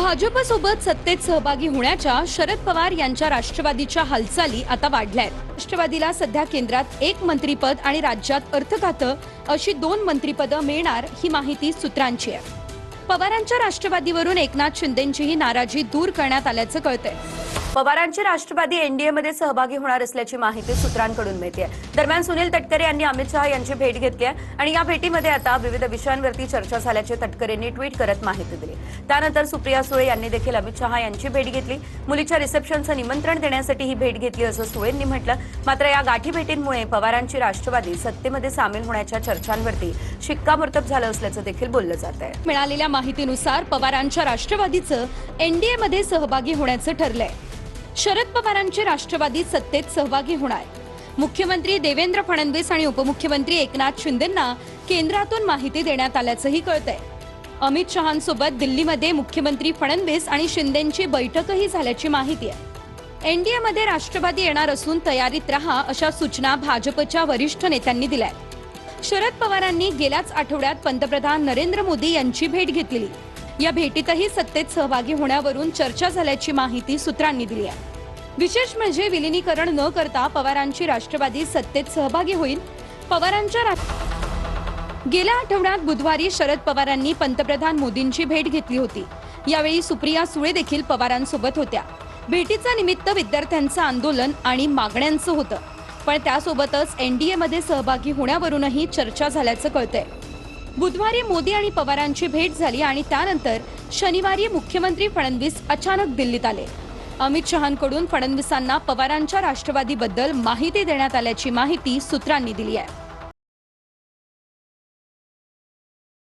भाजपसोबत सत्तेत सहभागी होण्याच्या शरद पवार यांच्या राष्ट्रवादीच्या हालचाली आता वाढल्यात। राष्ट्रवादीला सध्या केंद्रात एक मंत्रीपद आणि राज्यात अर्थ खातं अशी 2 मंत्रीपदं मिळणार ही माहिती सूत्रांची आहे। पवारांच्या राष्ट्रवादीवरून एकनाथ शिंदेंचीही नाराजी दूर करण्यात आल्याचं कळतंय। पवारांची राष्ट्रवादी एनडीए मध्ये सहभागी होणार असल्याची माहिती सूत्रांकडून मिळते। दरम्यान सुनील तटकरे यांनी अमित शहा यांची भेट घेतली आहे आणि या भेटीमध्ये आता विविध विषयांवरती चर्चा झाल्याचे तटकरेंनी ट्विट करत माहिती दिली। त्यानंतर सुप्रिया सुळे यांनी देखील अमित शहा यांची भेट घेतली। मुलीच्या रिसेप्शनचं निमंत्रण देण्यासाठी ही भेट घेतली असं सुळेंनी म्हटलं। मात्र या गाठी भेटींमुळे पवारांची राष्ट्रवादी सत्तेमध्ये सामील होण्याच्या चर्चांवरती शिक्कामोर्तब झालं असल्याचं देखील बोललं जात आहे। मिळालेल्या माहितीनुसार पवारांच्या राष्ट्रवादीचं एनडीए मध्ये सहभागी होण्याचं ठरलंय। शरद पवारांचे राष्ट्रवादी सत्तेत सहभागी होणार। मुख्यमंत्री देवेंद्र फडणवीस आणि उपमुख्यमंत्री एकनाथ शिंदेंना केंद्रातून माहिती देण्यात आल्याचंही कळतंय। अमित शहांसोबत दिल्लीमध्ये मुख्यमंत्री फडणवीस आणि शिंदेंची बैठकही झाल्याची माहिती आहे। एनडीए मध्ये राष्ट्रवादी येणार असून तयारीत राहा अशा सूचना भाजपच्या वरिष्ठ नेत्यांनी दिल्या। शरद पवारांनी गेल्याच आठवड्यात पंतप्रधान नरेंद्र मोदी यांची भेट घेतली। या भेटीतही सत्तेत सहभागी होण्यावरून चर्चा झाल्याची माहिती सूत्रांनी दिली आहे। विशेष म्हणजे विलीनीकरण न करता पवारांची राष्ट्रवादी सत्तेत सहभागी होईल। पवारांच्या गेल्या आठवड्यात बुधवारी शरद पवारांनी पंतप्रधान मोदींची भेट घेतली होती। यावेळी सुप्रिया सुळे देखील पवारांसोबत होत्या। भेटीचं निमित्त विद्यार्थ्यांचं आंदोलन आणि मागण्यांचं होतं, पण त्यासोबतच एनडीए मध्ये सहभागी होण्यावरूनही चर्चा झाल्याचं कळतंय। बुधवारी मोदी आणि पवारांची भेट झाली आणि त्यानंतर शनिवारी मुख्यमंत्री फडणवीस अचानक दिल्लीत आले। अमित शहांकडून फडणवीसांना पवारांच्या राष्ट्रवादीबद्दल माहिती देण्यात आल्याची माहिती सूत्रांनी दिली आहे।